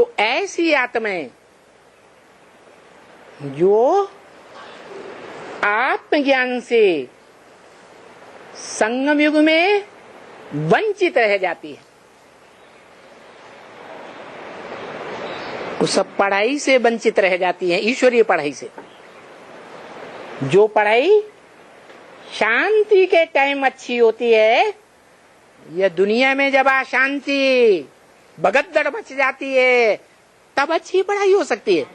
तो ऐसी आत्माएं जो आत्मज्ञान से संगम युग में वंचित रह जाती है, वो सब पढ़ाई से वंचित रह जाती है, ईश्वरीय पढ़ाई से। जो पढ़ाई शांति के टाइम अच्छी होती है, यह दुनिया में जब अशांति भगदड़ मच जाती है तब अच्छी पढ़ाई हो सकती है,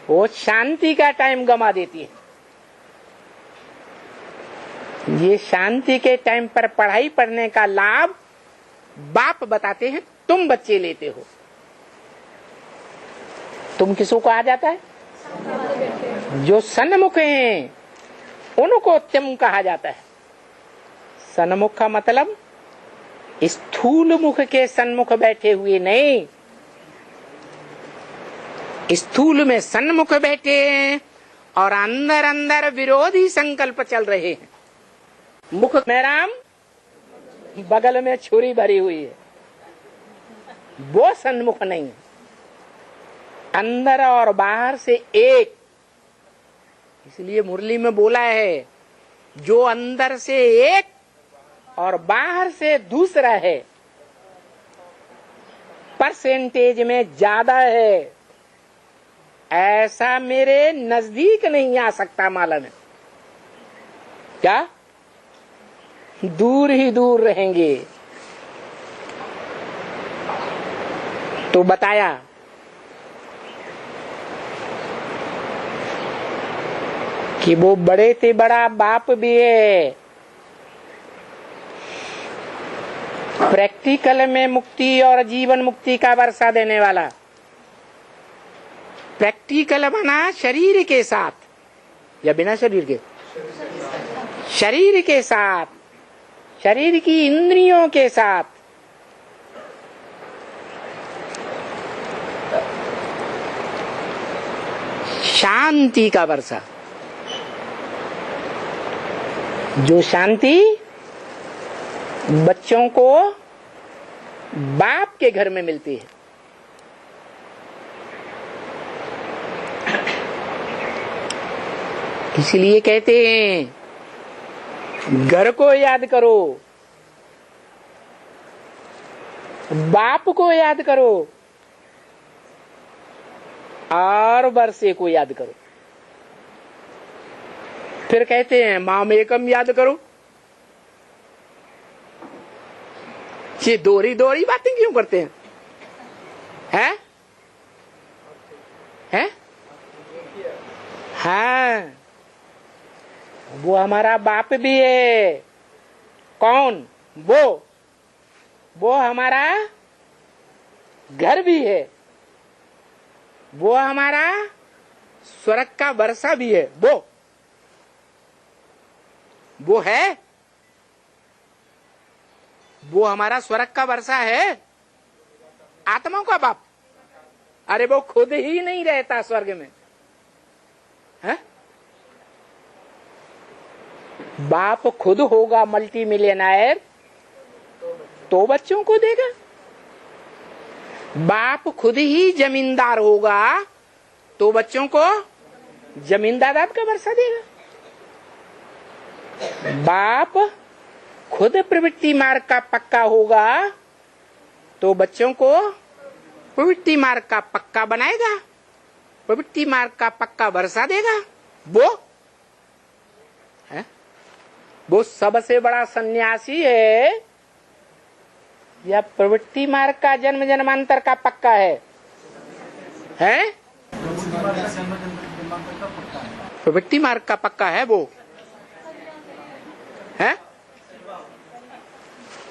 वो शांति का टाइम गंवा देती है। ये शांति के टाइम पर पढ़ाई पढ़ने का लाभ बाप बताते हैं, तुम बच्चे लेते हो। तुम किसों को आ जाता है? जो सन्मुख हैं उनको तुम कहा जाता है। सन्मुख का मतलब स्थूल मुख के सन्मुख बैठे हुए नहीं, स्थूल में सन्मुख बैठे हैं और अंदर अंदर विरोधी संकल्प चल रहे हैं। मुख में राम, बगल में छुरी भरी हुई है, वो सन्मुख नहीं है। अंदर और बाहर से एक, इसलिए मुरली में बोला है जो अंदर से एक और बाहर से दूसरा है, परसेंटेज में ज्यादा है, ऐसा मेरे नजदीक नहीं आ सकता। मालूम है क्या? दूर ही दूर रहेंगे। तो बताया कि वो बड़े से बड़ा बाप भी है, प्रैक्टिकल में मुक्ति और जीवन मुक्ति का वर्षा देने वाला। प्रैक्टिकल बना शरीर के साथ या बिना शरीर के? शरीर के साथ, शरीर की इंद्रियों के साथ। शांति का वर्षा, जो शांति बच्चों को बाप के घर में मिलती है। इसलिए कहते हैं घर को याद करो, बाप को याद करो और वर्षे को याद करो। फिर कहते हैं माम एकम याद करो। ये दोहरी दोहरी बातें क्यों करते हैं? हैं? हैं? हाँ, वो हमारा बाप भी है। कौन? वो हमारा घर भी है, वो हमारा स्वर्ग का वर्षा भी है। वो है, वो हमारा स्वर्ग का वर्षा है, आत्माओं का बाप। अरे वो खुद ही नहीं रहता स्वर्ग में, है? बाप खुद होगा मल्टी मिलियनर तो बच्चों को देगा। बाप खुद ही जमींदार होगा तो बच्चों को जमींदार का वर्षा देगा। बाप खुद प्रवृत्ति मार्ग का पक्का होगा तो बच्चों को प्रवृत्ति मार्ग का पक्का बनाएगा, प्रवृत्ति मार्ग का पक्का वर्षा देगा। वो सबसे बड़ा सन्यासी है या प्रवृत्ति मार्ग का जन्म जन्मांतर का पक्का है? प्रवृत्ति मार्ग का पक्का है वो, है?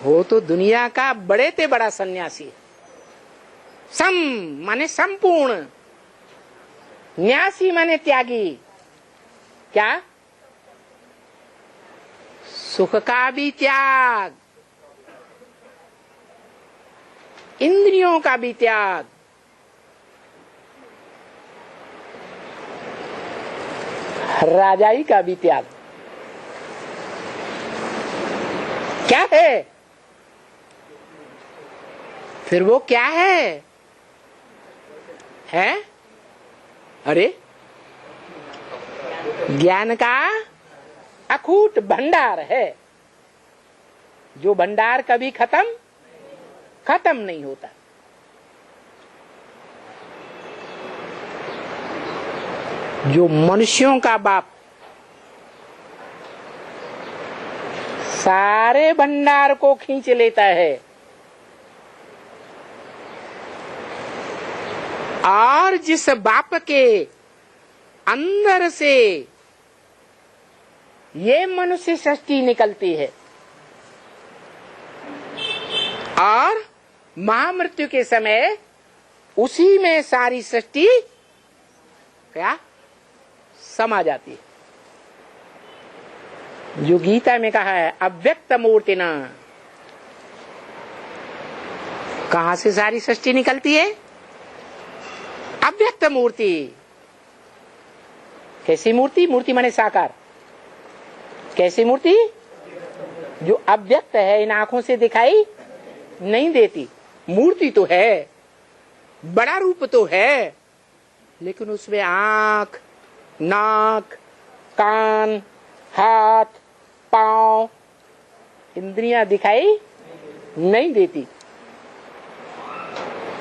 वो तो दुनिया का बड़े से बड़ा सन्यासी है। सम माने संपूर्ण, न्यासी माने त्यागी। क्या? सुख का भी त्याग, इंद्रियों का भी त्याग, राजाई का भी त्याग। क्या है? फिर वो क्या है? है? अरे ज्ञान का अखूट भंडार है, जो भंडार कभी खत्म नहीं होता। जो मनुष्यों का बाप सारे भंडार को खींच लेता है और जिस बाप के अंदर से ये मनुष्य सृष्टि निकलती है और महामृत्यु के समय उसी में सारी सृष्टि क्या समा जाती है। जो गीता में कहा है अव्यक्त मूर्ति ना, कहां से सारी सृष्टि निकलती है? अव्यक्त मूर्ति। कैसी मूर्ति? मूर्ति माने साकार। कैसी मूर्ति? जो अव्यक्त है, इन आंखों से दिखाई नहीं देती। मूर्ति तो है, बड़ा रूप तो है, लेकिन उसमें आंख, नाक, कान, हाथ, पांव, इंद्रियां दिखाई नहीं देती।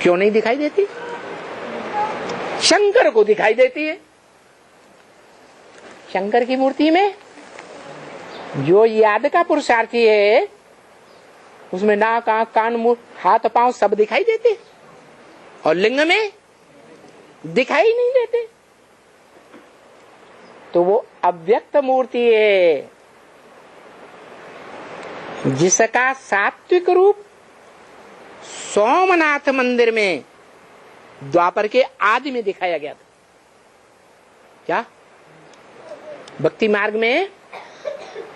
क्यों नहीं दिखाई देती? शंकर को दिखाई देती है। शंकर की मूर्ति में जो याद का पुरुषार्थी है उसमें नाक, आंख, कान, मुंह, हाथ, पांव सब दिखाई देते, और लिंग में दिखाई नहीं देते। तो वो अव्यक्त मूर्ति है, जिसका सात्विक रूप सोमनाथ मंदिर में द्वापर के आदि में दिखाया गया था। क्या? भक्ति मार्ग में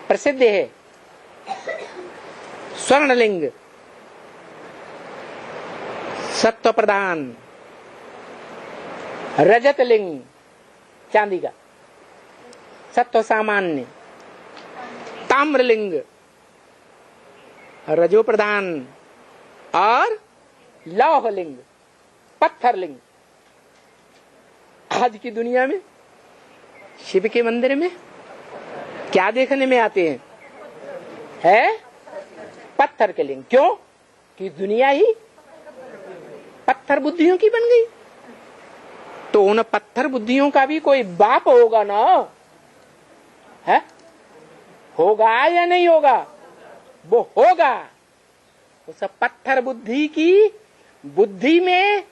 प्रसिद्ध है स्वर्णलिंग, सत्व प्रधान, रजत लिंग चांदी का, सत्व सामान्य, ताम्रलिंग रजो प्रधान, और लौह लिंग पत्थर लिंग। आज की दुनिया में शिव के मंदिर में क्या देखने में आते हैं? है पत्थर के लिंग। क्यों? कि दुनिया ही पत्थर बुद्धियों की बन गई। तो उन पत्थर बुद्धियों का भी कोई बाप होगा ना? है? होगा या नहीं होगा? वो होगा। उस पत्थर बुद्धि की बुद्धि में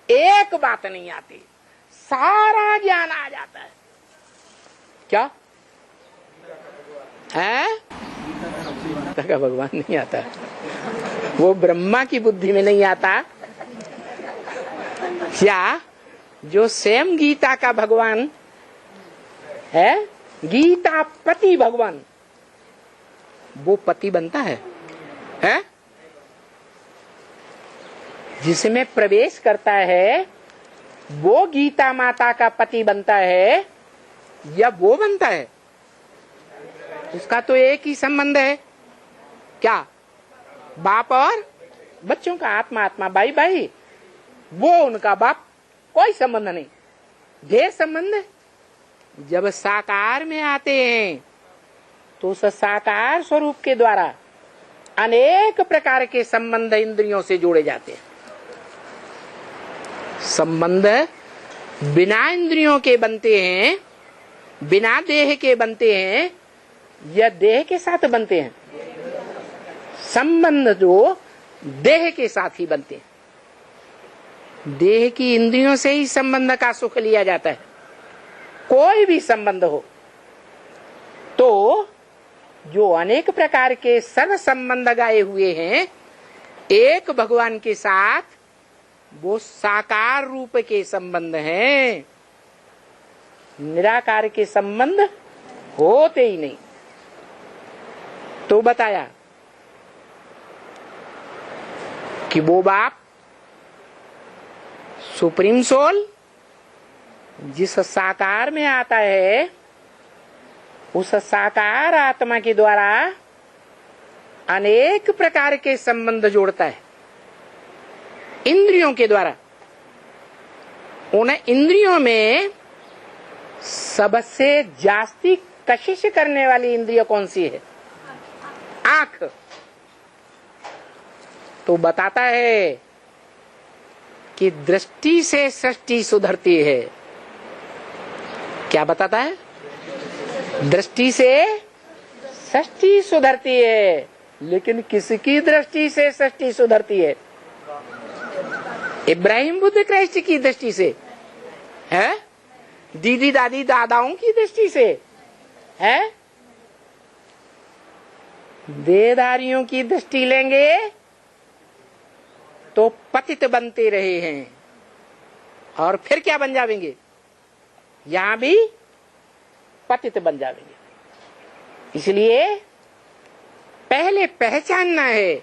एक बात नहीं आती, सारा ज्ञान आ जाता है। क्या है? का भगवान नहीं आता, वो ब्रह्मा की बुद्धि में नहीं आता। क्या जो स्वयं गीता का भगवान है, गीता पति भगवान, वो पति बनता है? जिसमें प्रवेश करता है वो गीता माता का पति बनता है या वो बनता है? उसका तो एक ही संबंध है। क्या? बाप और बच्चों का, आत्मा आत्मा, भाई भाई, वो उनका बाप, कोई संबंध नहीं, ढेर संबंध है। जब साकार में आते हैं तो उस साकार स्वरूप के द्वारा अनेक प्रकार के संबंध इंद्रियों से जोड़े जाते हैं। संबंध बिना इंद्रियों के बनते हैं, बिना देह के बनते हैं, या देह के साथ बनते हैं? संबंध जो देह के साथ ही बनते हैं। देह की इंद्रियों से ही संबंध का सुख लिया जाता है। कोई भी संबंध हो तो जो अनेक प्रकार के सर्व संबंध गाए हुए हैं एक भगवान के साथ, वो साकार रूप के संबंध हैं, निराकार के संबंध होते ही नहीं। तो बताया कि वो बाप सुप्रीम सोल जिस साकार में आता है, उस साकार आत्मा के द्वारा अनेक प्रकार के संबंध जोड़ता है इंद्रियों के द्वारा। उन इंद्रियों में सबसे जास्ती कशिश करने वाली इंद्रिय कौन सी है? आंख। तो बताता है कि दृष्टि से सृष्टि सुधरती है। क्या बताता है? दृष्टि से सृष्टि सुधरती है। लेकिन किसकी दृष्टि से सृष्टि सुधरती है? इब्राहिम बुद्ध क्राइस्ट की दृष्टि से है? दीदी दादी दादाओं की दृष्टि से है? देहधारियों की दृष्टि लेंगे तो पतित बनते रहे हैं। और फिर क्या बन जाएंगे? यहां भी पतित बन जाएंगे। इसलिए पहले पहचानना है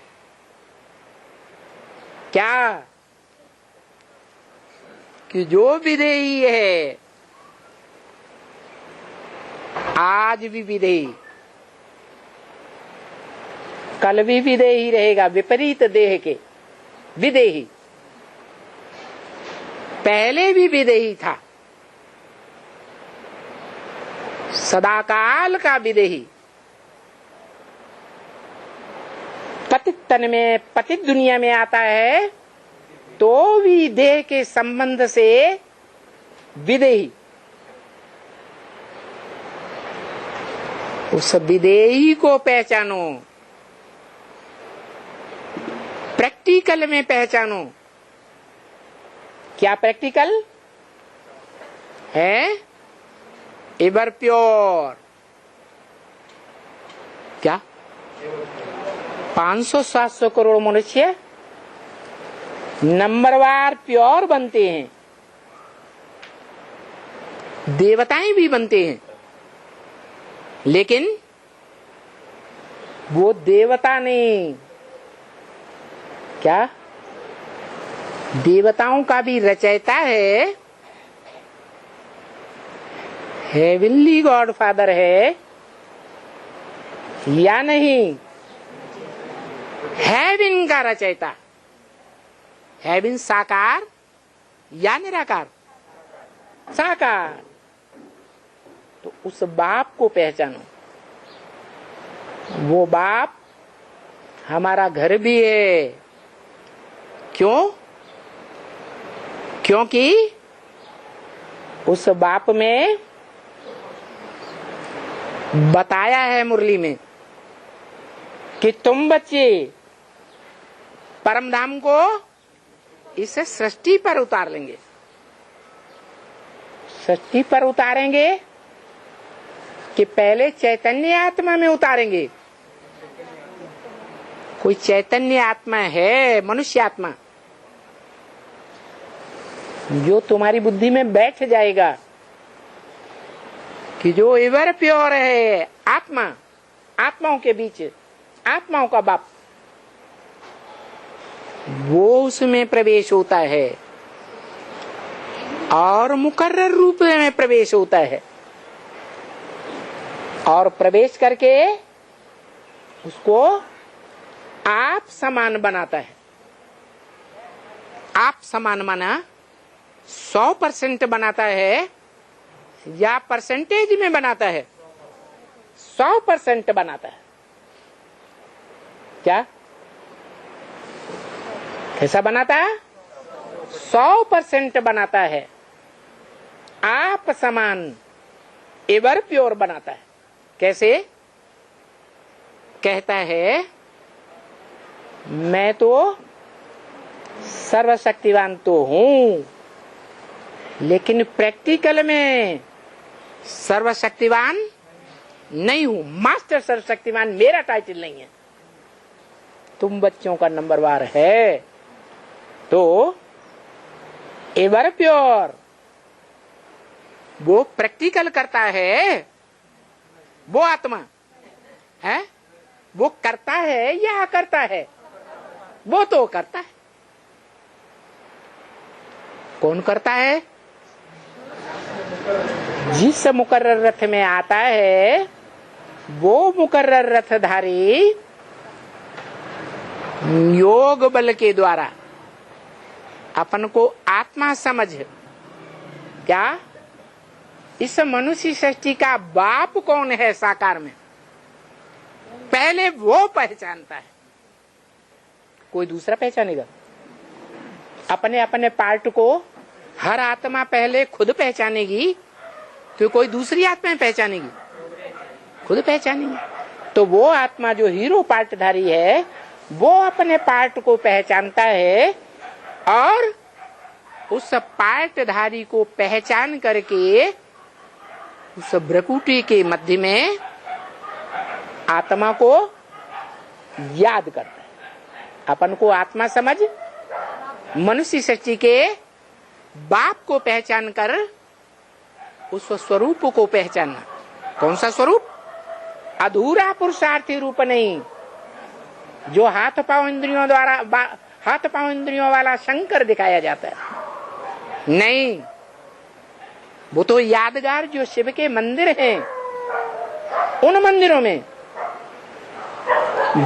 क्या कि जो विदेही है आज भी विदेही, कल भी विदेही रहेगा। विपरीत देह के विदेही, पहले भी विदेही था, सदाकाल का विदेही। पतित तन में, पतित दुनिया में आता है तो भी देह के संबंध से विदेही। उस विदेही को पहचानो, प्रैक्टिकल में पहचानो। क्या प्रैक्टिकल है? Ever pure. क्या 500-700 करोड़ मनुष्य नंबरवार प्योर बनते हैं, देवताएं भी बनते हैं, लेकिन वो देवता नहीं। क्या देवताओं का भी रचयिता है, हेवनली गॉड फादर है या नहीं? हेवन का रचयिता। हेवन साकार या निराकार? साकार। तो उस बाप को पहचानो। वो बाप हमारा घर भी है। क्यों? क्योंकि उस बाप में बताया है मुरली में कि तुम बच्चे परम धाम को इस सृष्टि पर उतार लेंगे। सृष्टि पर उतारेंगे कि पहले चैतन्य आत्मा में उतारेंगे? कोई चैतन्य आत्मा है, मनुष्य आत्मा, जो तुम्हारी बुद्धि में बैठ जाएगा कि जो एवर प्योर है, आत्मा, आत्माओं के बीच, आत्माओं का बाप, वो उसमें प्रवेश होता है और मुकर्रर रूप में प्रवेश होता है और प्रवेश करके उसको आप समान बनाता है। आप समान माना 100% बनाता है या परसेंटेज में बनाता है? 100% बनाता है। क्या कैसा बनाता है? 100% बनाता है। आप समान एवर प्योर बनाता है। कैसे? कहता है मैं तो सर्वशक्तिवान तो हूं, लेकिन प्रैक्टिकल में सर्वशक्तिवान नहीं हूं। मास्टर सर्वशक्तिवान मेरा टाइटल नहीं है। तुम बच्चों का नंबरवार है तो एवर प्योर वो प्रैक्टिकल करता है। वो आत्मा है, वो करता है या करता है? वो तो करता है। कौन करता है? जिस मुकर्रर रथ में आता है वो मुकर्रर रथधारी योग बल के द्वारा अपन को आत्मा समझ क्या इस मनुष्य सृष्टि का बाप कौन है साकार में, पहले वो पहचानता है, कोई दूसरा पहचानेगा? अपने अपने पार्ट को हर आत्मा पहले खुद पहचानेगी तो कोई दूसरी आत्मा पहचानेगी? खुद पहचानेगी। तो वो आत्मा जो हीरो पार्टधारी है वो अपने पार्ट को पहचानता है और उस पार्टधारी को पहचान करके उस भ्रकुटी के मध्य में आत्मा को याद करता है। अपन को आत्मा समझ मनुष्य सृष्टि के बाप को पहचान कर उस स्वरूप को पहचानना। कौन सा स्वरूप? अधूरा पुरुषार्थी रूप नहीं, जो हाथ पांव इंद्रियों वाला शंकर दिखाया जाता है, नहीं। वो तो यादगार जो शिव के मंदिर हैं, उन मंदिरों में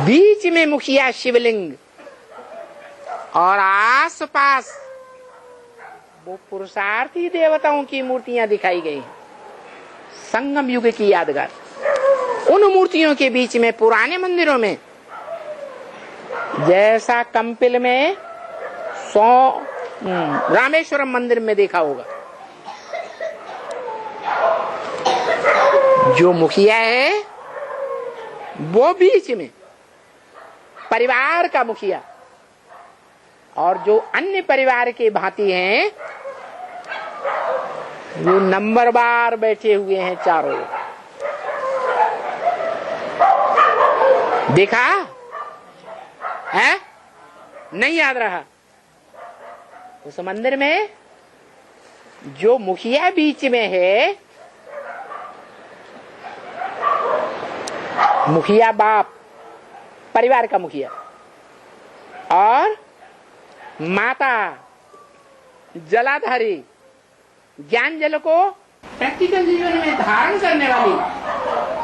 बीच में मुखिया शिवलिंग और आसपास वो पुरुषार्थी देवताओं की मूर्तियां दिखाई गई। संगम युग की यादगार उन मूर्तियों के बीच में पुराने मंदिरों में, जैसा कंपिल में रामेश्वरम मंदिर में देखा होगा, जो मुखिया है वो बीच में परिवार का मुखिया, और जो अन्य परिवार के भांति हैं वो नंबरवार बैठे हुए हैं चारों। देखा है? नहीं याद रहा? उस मंदिर में जो मुखिया बीच में है, मुखिया बाप, परिवार का मुखिया, और माता जलाधारी, ज्ञान जल को प्रैक्टिकल जीवन में धारण करने वाली,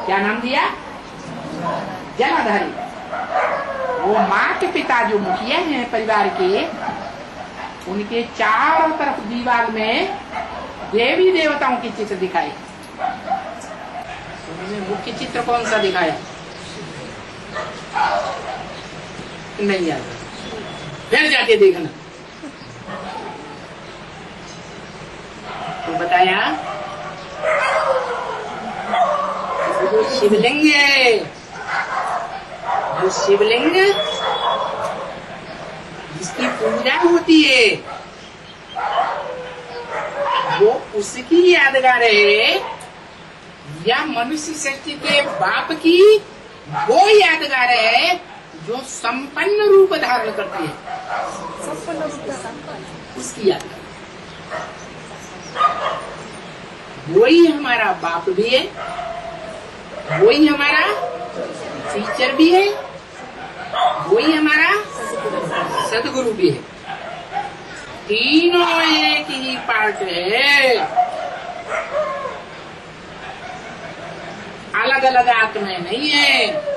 क्या नाम दिया? जलाधारी। वो माँ के पिता जो मुखिया हैं परिवार के, उनके चारों तरफ दीवार में देवी देवताओं के चित्र दिखाए। उन्होंने मुख्य चित्र कौन सा दिखाया? नहीं याद, फिर जाके देखना। तो बताया जो शिवलिंग है, जो शिवलिंग जिसकी पूजा होती है वो उसकी यादगार है, या मनुष्य सृष्टि के बाप की वो यादगार है जो संपन्न रूप धारण करती है, उसकी यादगार। वही हमारा बाप भी है, वही हमारा टीचर भी है, वही हमारा सदगुरु भी है। तीनों एक ही पार्ट है, अलग अलग आत्माएं नहीं है।